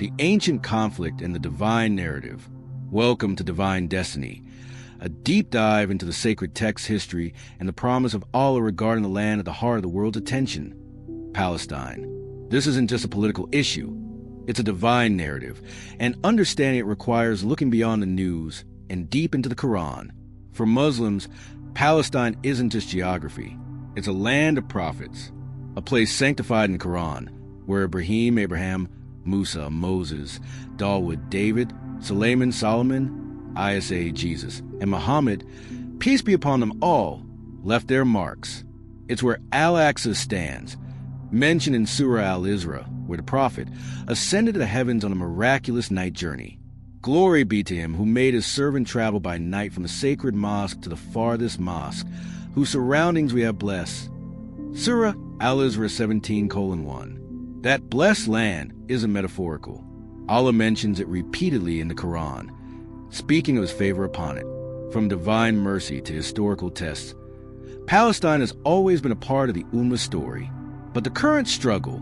the ancient conflict and the divine narrative. Welcome to Divine Destiny, a deep dive into the sacred text history and the promise of Allah regarding the land at the heart of the world's attention, Palestine. This isn't just a political issue, it's a divine narrative, and understanding it requires looking beyond the news and deep into the Quran. For Muslims, Palestine isn't just geography, it's a land of prophets, a place sanctified in the Quran, where Ibrahim, Abraham, Musa, Moses, Dawood, David, Suleiman, Solomon, Isa, Jesus, and Muhammad, peace be upon them all, left their marks. It's where Al-Aqsa stands, mentioned in Surah Al-Isra, where the prophet ascended to the heavens on a miraculous night journey. Glory be to him who made his servant travel by night from the sacred mosque to the farthest mosque, whose surroundings we have blessed. Surah Al-Isra 17:1. That blessed land isn't metaphorical. Allah mentions it repeatedly in the Quran, speaking of his favor upon it, from divine mercy to historical tests. Palestine has always been a part of the Ummah story, but the current struggle,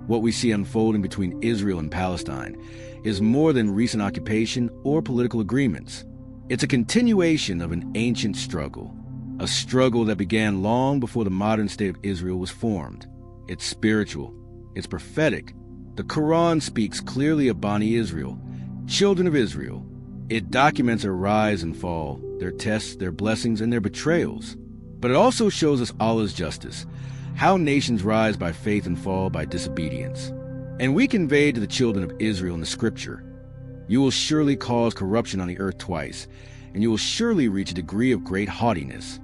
what we see unfolding between Israel and Palestine, is more than recent occupation or political agreements. It's a continuation of an ancient struggle, a struggle that began long before the modern state of Israel was formed. It's spiritual, it's prophetic. The Quran speaks clearly of Bani Israel, children of Israel. It documents their rise and fall, their tests, their blessings, and their betrayals. But it also shows us Allah's justice, how nations rise by faith and fall by disobedience. And we convey to the children of Israel in the scripture, you will surely cause corruption on the earth twice, and you will surely reach a degree of great haughtiness.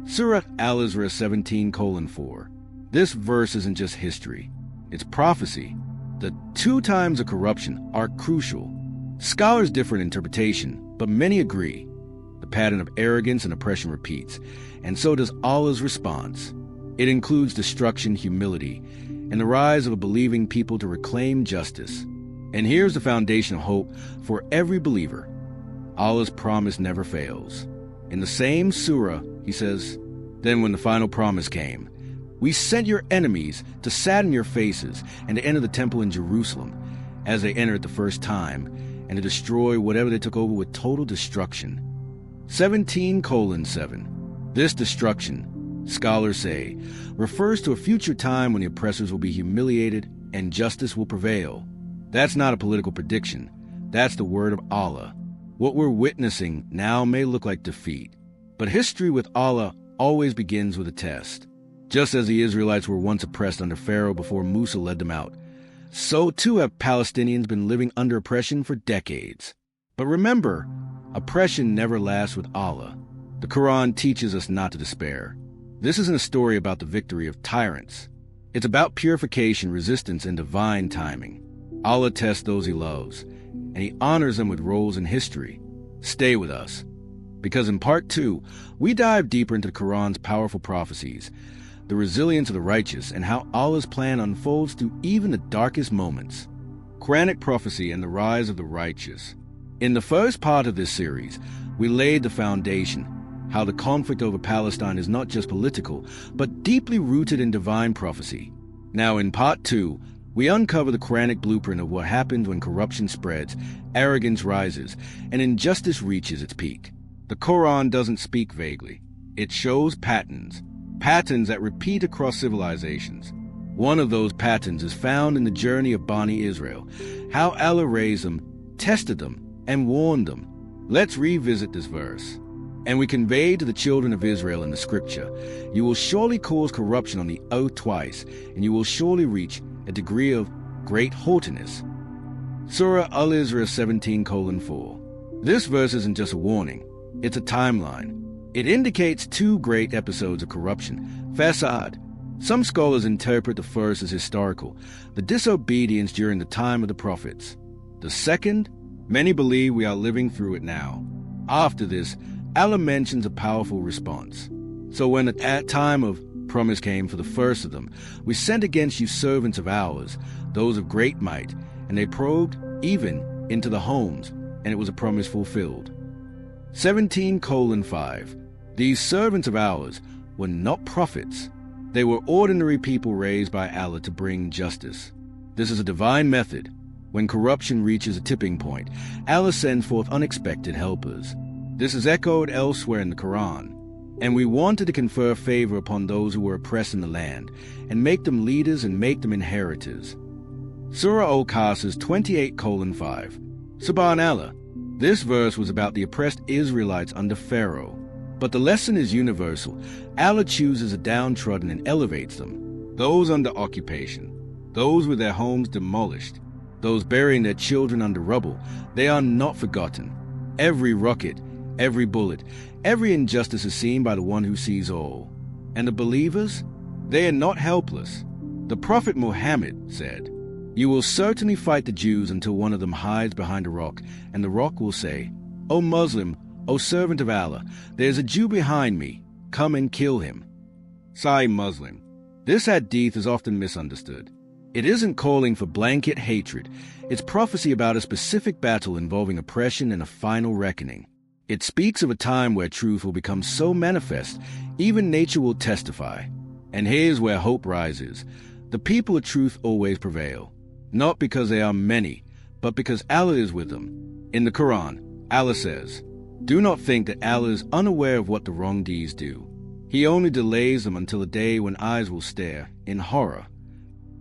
Surah Al-Isra 17:4. This verse isn't just history, it's prophecy. The 2 times of corruption are crucial. Scholars differ in interpretation, but many agree. The pattern of arrogance and oppression repeats, and so does Allah's response. It includes destruction, humility, and the rise of a believing people to reclaim justice. And here's the foundation of hope for every believer. Allah's promise never fails. In the same surah, he says, "Then when the final promise came, we sent your enemies to sadden your faces and to enter the temple in Jerusalem as they entered the first time, and to destroy whatever they took over with total destruction." 17:7. This destruction, scholars say, refers to a future time when the oppressors will be humiliated and justice will prevail. That's not a political prediction. That's the word of Allah. What we're witnessing now may look like defeat, but history with Allah always begins with a test. Just as the Israelites were once oppressed under Pharaoh before Musa led them out, so too have Palestinians been living under oppression for decades. But remember, oppression never lasts with Allah. The Quran teaches us not to despair. This isn't a story about the victory of tyrants. It's about purification, resistance, and divine timing. Allah tests those he loves, and he honors them with roles in history. Stay with us, because in part 2, we dive deeper into the Quran's powerful prophecies, the resilience of the righteous, and how Allah's plan unfolds through even the darkest moments. Quranic prophecy and the rise of the righteous. In the first part of this series, we laid the foundation, how the conflict over Palestine is not just political, but deeply rooted in divine prophecy. Now in part 2, we uncover the Quranic blueprint of what happens when corruption spreads, arrogance rises, and injustice reaches its peak. The Quran doesn't speak vaguely. It shows patterns that repeat across civilizations. One of those patterns is found in the journey of Bani Israel, how Allah raised them, tested them, and warned them. Let's revisit this verse. And we convey to the children of Israel in the scripture, you will surely cause corruption on the earth twice, and you will surely reach a degree of great haughtiness. Surah Al-Isra 17:4. This verse isn't just a warning, it's a timeline. It indicates 2 great episodes of corruption, fasad. Some scholars interpret the first as historical, the disobedience during the time of the prophets. The second, many believe we are living through it now. After this, Allah mentions a powerful response. So when at time of promise came for the first of them, we sent against you servants of ours, those of great might, and they probed even into the homes, and it was a promise fulfilled. 17:5. These servants of ours were not prophets. They were ordinary people raised by Allah to bring justice. This is a divine method. When corruption reaches a tipping point, Allah sends forth unexpected helpers. This is echoed elsewhere in the Quran. And we wanted to confer favor upon those who were oppressed in the land, and make them leaders and make them inheritors. Surah Al-Qasas 28:5. Subhanallah, this verse was about the oppressed Israelites under Pharaoh. But the lesson is universal. Allah chooses the downtrodden and elevates them. Those under occupation, those with their homes demolished, those burying their children under rubble, they are not forgotten. Every rocket, every bullet, every injustice is seen by the one who sees all. And the believers? They are not helpless. The Prophet Muhammad said, "You will certainly fight the Jews until one of them hides behind a rock, and the rock will say, 'O Muslim, O servant of Allah, there is a Jew behind me. Come and kill him.'" Sahih Muslim. This hadith is often misunderstood. It isn't calling for blanket hatred. It's prophecy about a specific battle involving oppression and a final reckoning. It speaks of a time where truth will become so manifest, even nature will testify. And here's where hope rises. The people of truth always prevail, not because they are many, but because Allah is with them. In the Quran, Allah says, "Do not think that Allah is unaware of what the wrong deeds do. He only delays them until a day when eyes will stare in horror."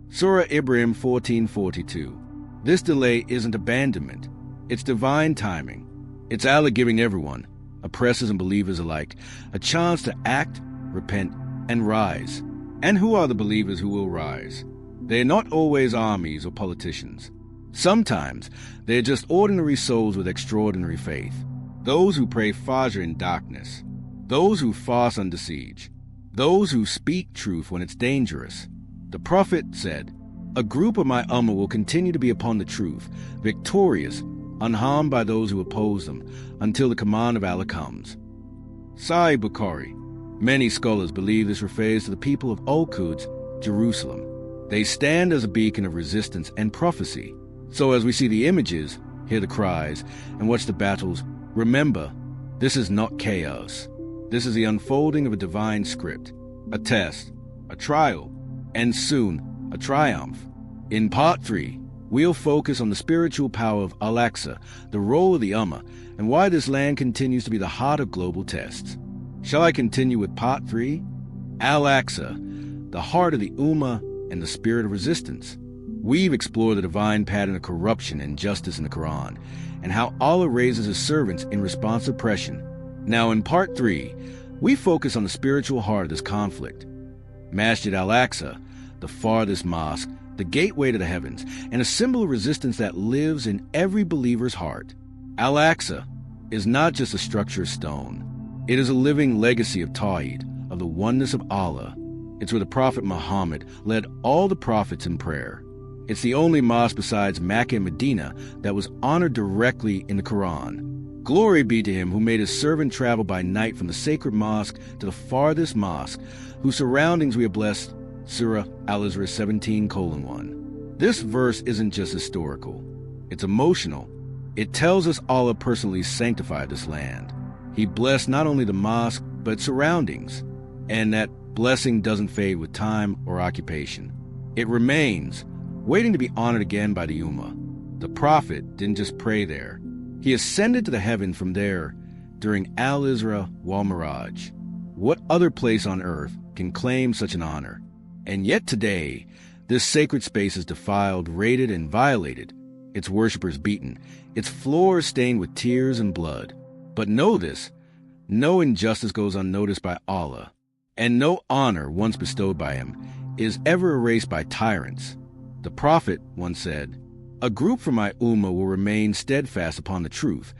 Surah Ibrahim 14:42. This delay isn't abandonment. It's divine timing. It's Allah giving everyone, oppressors and believers alike, a chance to act, repent, and rise. And who are the believers who will rise? They are not always armies or politicians. Sometimes they are just ordinary souls with extraordinary faith. Those who pray Fajr in darkness. Those who fast under siege. Those who speak truth when it's dangerous. The Prophet said, "A group of my Ummah will continue to be upon the truth, victorious, unharmed by those who oppose them, until the command of Allah comes." Sahih Bukhari. Many scholars believe this refers to the people of Al-Quds, Jerusalem. They stand as a beacon of resistance and prophecy. So as we see the images, hear the cries, and watch the battles, remember, this is not chaos. This is the unfolding of a divine script, a test, a trial, and soon, a triumph. In Part 3, we'll focus on the spiritual power of Al-Aqsa, the role of the Ummah, and why this land continues to be the heart of global tests. Shall I continue with Part 3? Al-Aqsa, the heart of the Ummah and the spirit of resistance. We've explored the divine pattern of corruption and justice in the Quran, and how Allah raises his servants in response to oppression. Now in Part 3, we focus on the spiritual heart of this conflict. Masjid Al-Aqsa, the farthest mosque, the gateway to the heavens, and a symbol of resistance that lives in every believer's heart. Al-Aqsa is not just a structure of stone. It is a living legacy of Tawhid, of the oneness of Allah. It's where the Prophet Muhammad led all the prophets in prayer. It's the only mosque besides Mecca and Medina that was honored directly in the Quran. Glory be to him who made his servant travel by night from the sacred mosque to the farthest mosque, whose surroundings we have blessed. Surah Al-Isra 17:1. This verse isn't just historical. It's emotional. It tells us Allah personally sanctified this land. He blessed not only the mosque, but its surroundings. And that blessing doesn't fade with time or occupation. It remains, waiting to be honored again by the Ummah. The Prophet didn't just pray there. He ascended to the heaven from there during Al-Isra wal Miraj. What other place on earth can claim such an honor? And yet today, this sacred space is defiled, raided, and violated. Its worshippers beaten, its floors stained with tears and blood. But know this, no injustice goes unnoticed by Allah, and no honor once bestowed by him is ever erased by tyrants. The Prophet once said, "A group from my Ummah will remain steadfast upon the truth,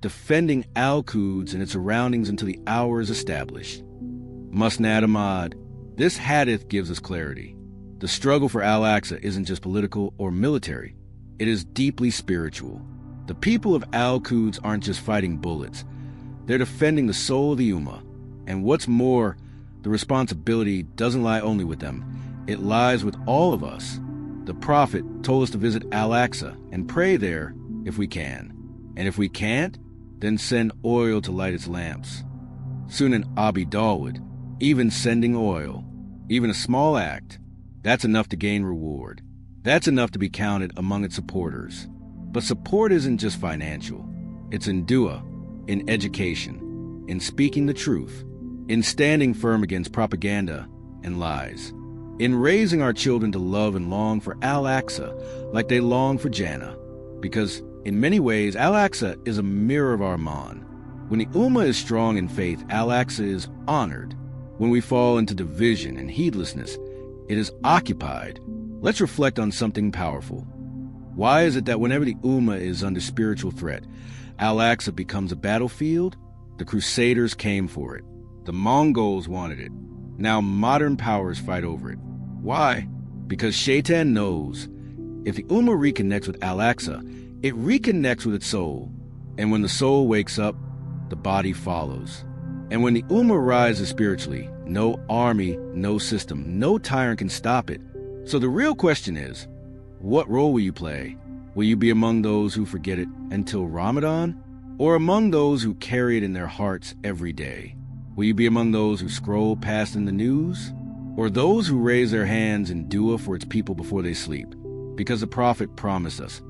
defending Al-Quds and its surroundings until the hour is established." Musnad Ahmad. This hadith gives us clarity. The struggle for Al-Aqsa isn't just political or military. It is deeply spiritual. The people of Al-Quds aren't just fighting bullets. They're defending the soul of the Ummah. And what's more, the responsibility doesn't lie only with them. It lies with all of us. The Prophet told us to visit Al-Aqsa and pray there if we can. And if we can't, then send oil to light its lamps. Sunan Abi Dawud, even sending oil, even a small act, that's enough to gain reward. That's enough to be counted among its supporters. But support isn't just financial. It's in dua, in education, in speaking the truth, in standing firm against propaganda and lies, in raising our children to love and long for Al-Aqsa like they long for Jannah. Because in many ways, Al-Aqsa is a mirror of our Iman. When the Ummah is strong in faith, Al-Aqsa is honored. When we fall into division and heedlessness, it is occupied. Let's reflect on something powerful. Why is it that whenever the Ummah is under spiritual threat, Al-Aqsa becomes a battlefield? The Crusaders came for it. The Mongols wanted it. Now modern powers fight over it. Why? Because Shaitan knows if the Ummah reconnects with Al-Aqsa, it reconnects with its soul. And when the soul wakes up, the body follows. And when the Ummah rises spiritually, no army, no system, no tyrant can stop it. So the real question is, what role will you play? Will you be among those who forget it until Ramadan? Or among those who carry it in their hearts every day? Will you be among those who scroll past in the news? Or those who raise their hands in dua for its people before they sleep? Because the Prophet promised us,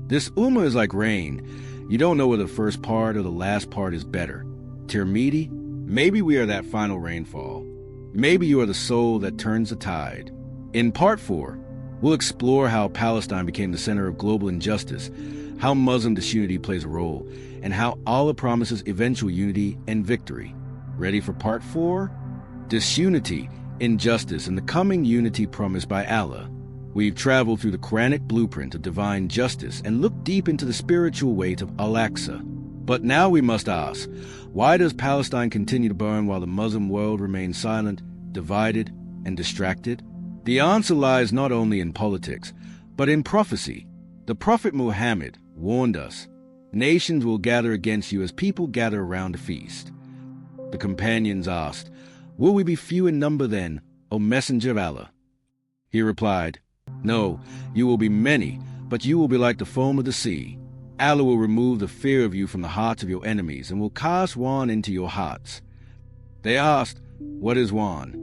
this Ummah is like rain. You don't know whether the first part or the last part is better. Tirmidhi, maybe we are that final rainfall. Maybe you are the soul that turns the tide. In Part 4, we'll explore how Palestine became the center of global injustice, how Muslim disunity plays a role, and how Allah promises eventual unity and victory. Ready for Part 4? Disunity, injustice, and the coming unity promised by Allah. We've traveled through the Quranic blueprint of divine justice and looked deep into the spiritual weight of Al-Aqsa. But now we must ask, why does Palestine continue to burn while the Muslim world remains silent, divided, and distracted? The answer lies not only in politics, but in prophecy. The Prophet Muhammad warned us, nations will gather against you as people gather around a feast. The companions asked, will we be few in number then, O Messenger of Allah? He replied, no, you will be many, but you will be like the foam of the sea. Allah will remove the fear of you from the hearts of your enemies and will cast one into your hearts. They asked, what is one?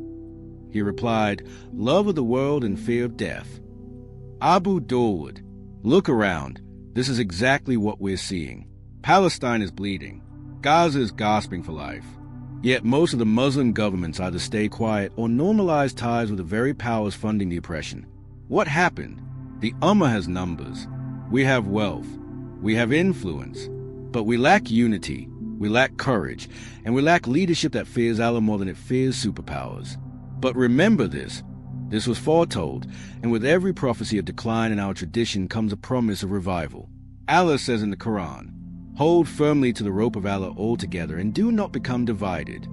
He replied, love of the world and fear of death. Abu Dawood, look around. This is exactly what we're seeing. Palestine is bleeding. Gaza is gasping for life. Yet most of the Muslim governments either stay quiet or normalize ties with the very powers funding the oppression. What happened? The Ummah has numbers. We have wealth. We have influence. But we lack unity. We lack courage. And we lack leadership that fears Allah more than it fears superpowers. But remember this. This was foretold. And with every prophecy of decline in our tradition comes a promise of revival. Allah says in the Quran, hold firmly to the rope of Allah altogether and do not become divided.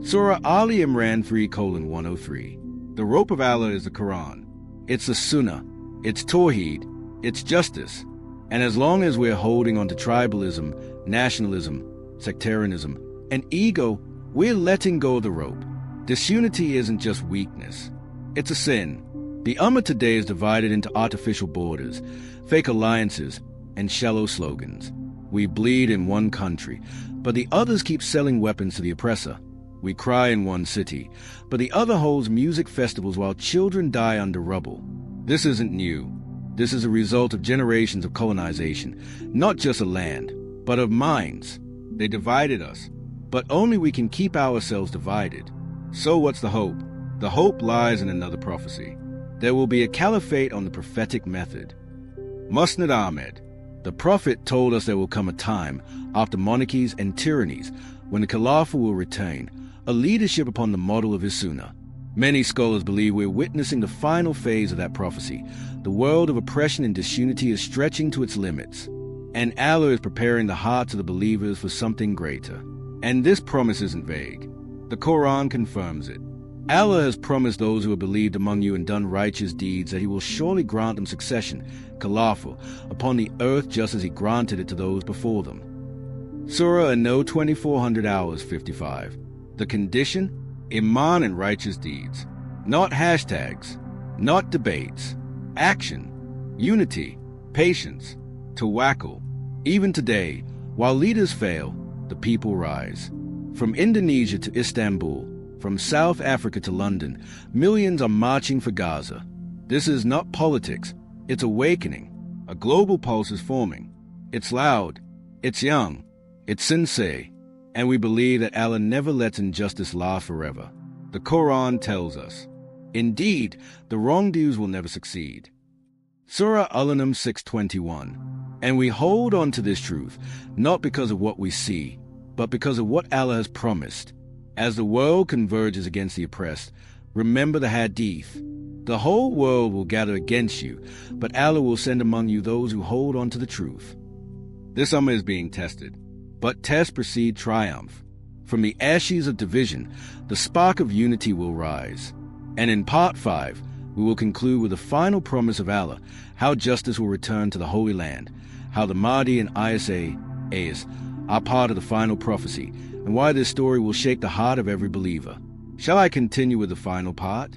Surah Ali Imran 3:103. The rope of Allah is the Quran. It's the Sunnah. It's Tawheed. It's justice. And as long as we're holding on to tribalism, nationalism, sectarianism, and ego, we're letting go of the rope. Disunity isn't just weakness. It's a sin. The Ummah today is divided into artificial borders, fake alliances, and shallow slogans. We bleed in one country, but the others keep selling weapons to the oppressor. We cry in one city, but the other holds music festivals while children die under rubble. This isn't new. This is a result of generations of colonization, not just of land, but of minds. They divided us, but only we can keep ourselves divided. So what's the hope? The hope lies in another prophecy. There will be a caliphate on the prophetic method. Musnad Ahmed, the prophet, told us there will come a time, after monarchies and tyrannies, when the Khilafah will retain, a leadership upon the model of his Sunnah. Many scholars believe we're witnessing the final phase of that prophecy. The world of oppression and disunity is stretching to its limits, and Allah is preparing the hearts of the believers for something greater. And this promise isn't vague. The Quran confirms it. Allah has promised those who have believed among you and done righteous deeds that he will surely grant them succession, Khilafah, upon the earth just as he granted it to those before them. Surah An-Nur 2400 hours 55. The condition? Iman and righteous deeds. Not hashtags. Not debates. Action. Unity. Patience. Tawakkul. Even today, while leaders fail, the people rise. From Indonesia to Istanbul, from South Africa to London, millions are marching for Gaza. This is not politics, it's awakening. A global pulse is forming. It's loud, it's young, it's sincere, and we believe that Allah never lets injustice last forever. The Quran tells us, indeed, the wrongdoers will never succeed. Surah Al-An'am 6:21. And we hold on to this truth, not because of what we see, but because of what Allah has promised. As the world converges against the oppressed, remember the Hadith. The whole world will gather against you, but Allah will send among you those who hold on to the truth. This Ummah is being tested, but tests precede triumph. From the ashes of division, the spark of unity will rise. And in Part 5, we will conclude with the final promise of Allah, how justice will return to the Holy Land, how the Mahdi and Isa are part of the final prophecy, and why this story will shake the heart of every believer. Shall I continue with the final part?